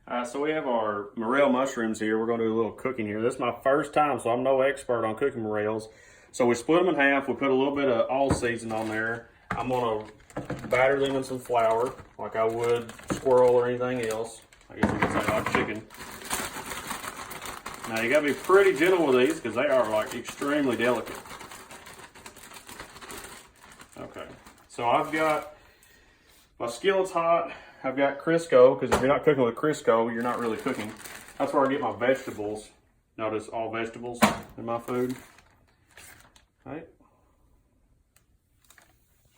So we have our morel mushrooms here. We're going to do a little cooking here. This is my first time, so I'm no expert on cooking morels. So we split them in half. We put a little bit of all season on there. I'm going to batter them in some flour like I would squirrel or anything else. I guess you could say like chicken. Now you got to be pretty gentle with these because they are like extremely delicate. Okay, so I've got my skillet's hot. I've got Crisco, because if you're not cooking with Crisco, you're not really cooking. That's where I get my vegetables. Notice all vegetables in my food. Right.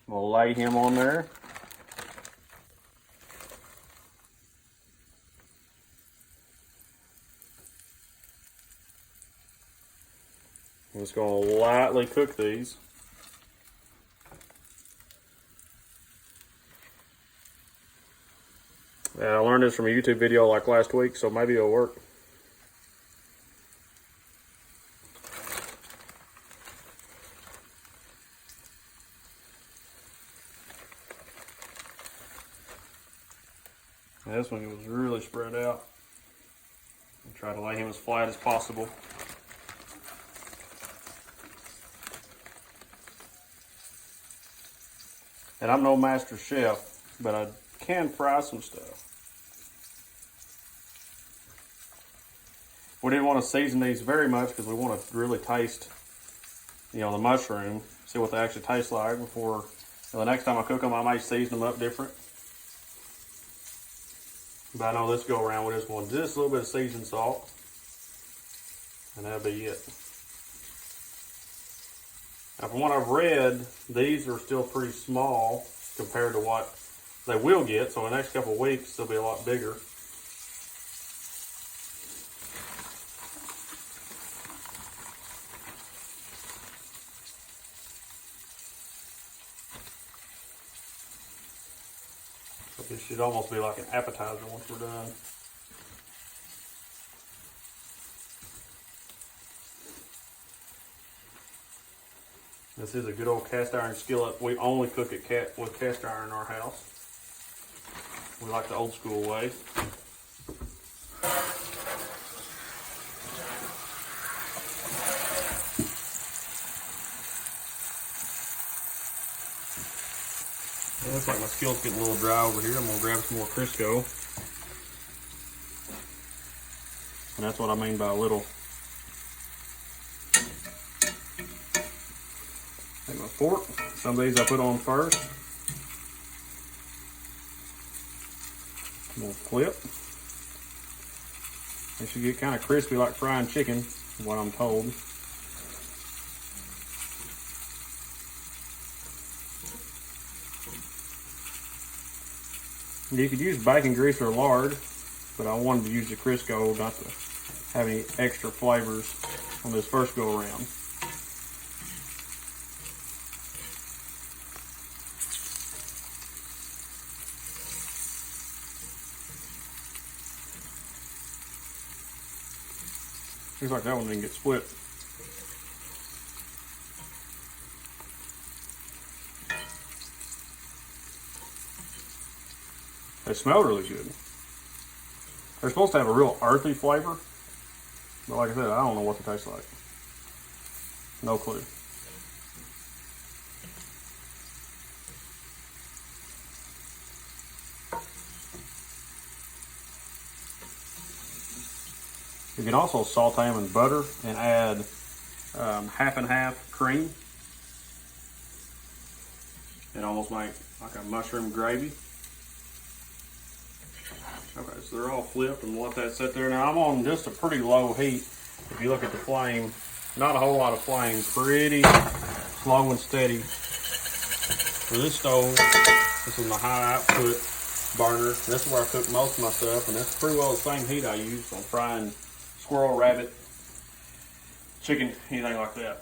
We'll lay him on there. I'm just going to lightly cook these. Yeah, I learned this from a YouTube video like last week, so maybe it'll work. Yeah, this one was really spread out. I'll try to lay him as flat as possible. And I'm no master chef, but I can fry some stuff. We didn't want to season these very much because we want to really taste, the mushroom, see what they actually taste like before. The next time I cook them, I may season them up different. But I know this go around, we just want just a little bit of seasoned salt, and that'll be it. Now, from what I've read, these are still pretty small compared to what they will get, so in the next couple of weeks, they'll be a lot bigger. But this should almost be like an appetizer once we're done. This is a good old cast iron skillet. We only cook it with cast iron in our house. We like the old school way. It looks like my skillet's getting a little dry over here. I'm gonna grab some more Crisco. And that's what I mean by a little. Take my fork. Some of these I put on first. We'll flip. They should get kind of crispy like frying chicken, is what I'm told. You could use bacon grease or lard, but I wanted to use the Crisco not to have any extra flavors on this first go around. Looks like that one didn't get split. They smell really good. They're supposed to have a real earthy flavor, but like I said, I don't know what they taste like. No clue. You can also saute them in butter and add half and half cream and almost make like a mushroom gravy. Okay, so they're all flipped, and we'll let that sit there. Now I'm on just a pretty low heat. If you look at the flame, not a whole lot of flame, pretty slow and steady. For this stove, this is my high output burner. This is where I cook most of my stuff, and that's pretty well the same heat I use on frying squirrel, rabbit, chicken, anything like that.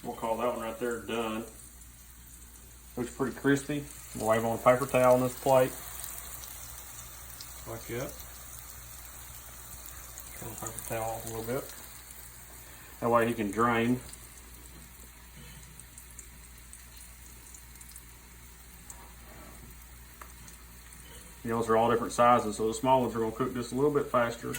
We'll call that one right there done. Looks pretty crispy. We'll lay it on a paper towel on this plate. Like that. Paper towel off a little bit. That way he can drain. You know, those are all different sizes, so the small ones are going to cook just a little bit faster.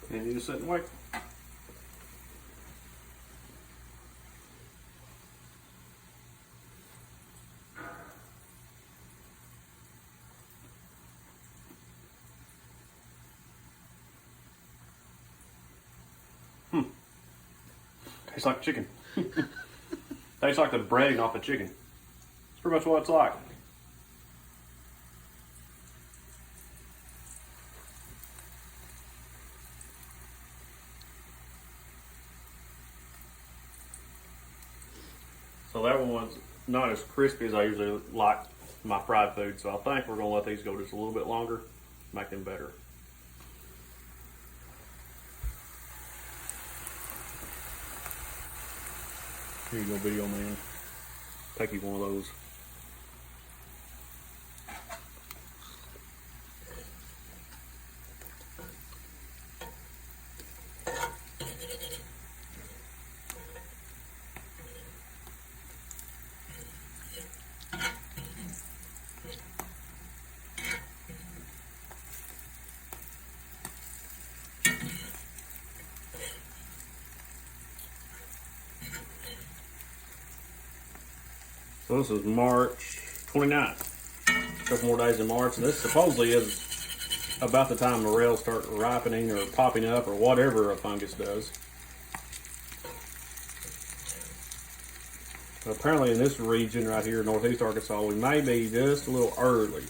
And you just sit and wait. Tastes like chicken. Tastes like the breading off the chicken. It's pretty much what it's like. So that one was not as crispy as I usually like my fried food, so I think we're going to let these go just a little bit longer, make them better. Here you go, video man. Take you one of those. So this is March 29th. A couple more days in March, and this supposedly is about the time morels start ripening or popping up or whatever a fungus does. But apparently in this region right here in northeast Arkansas, we may be just a little early.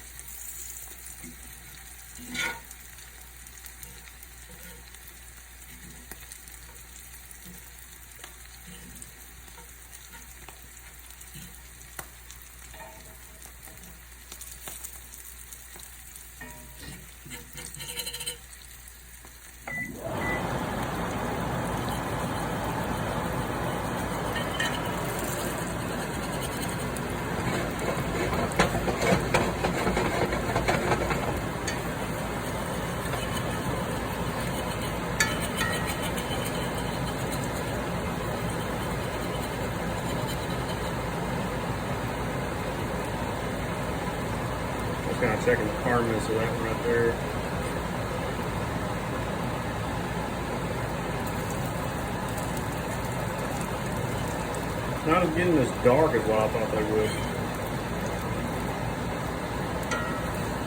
Kind of checking the hardness of that one right there. Not as getting as dark as what I thought they would.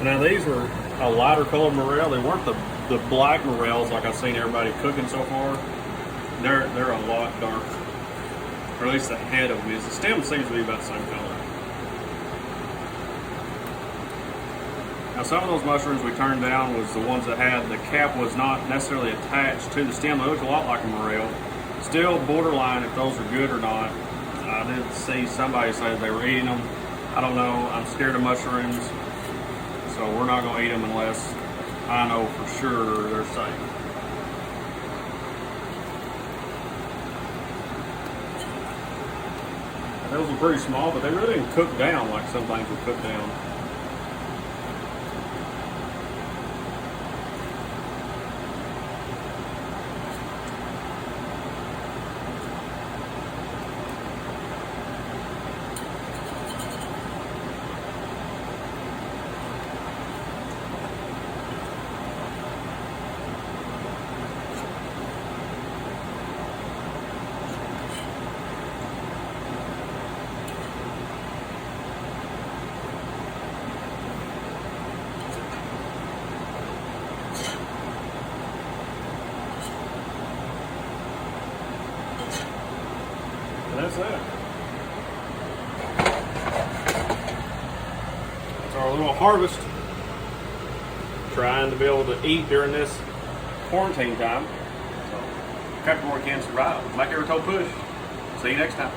Now these were a lighter colored morel. They weren't the black morels like I've seen everybody cooking so far. They're a lot darker, or at least the head of them is. The stem seems to be about the same color. Now some of those mushrooms we turned down was the ones that had the cap was not necessarily attached to the stem. They looked a lot like a morel. Still borderline if those are good or not. I did see somebody say they were eating them. I don't know. I'm scared of mushrooms, so we're not going to eat them unless I know for sure they're safe. Those were pretty small, but they really didn't cook down like some things would cook down. That's that. That's our little harvest. Trying to be able to eat during this quarantine time. So, cut where we can survive. Make every toe push. See you next time.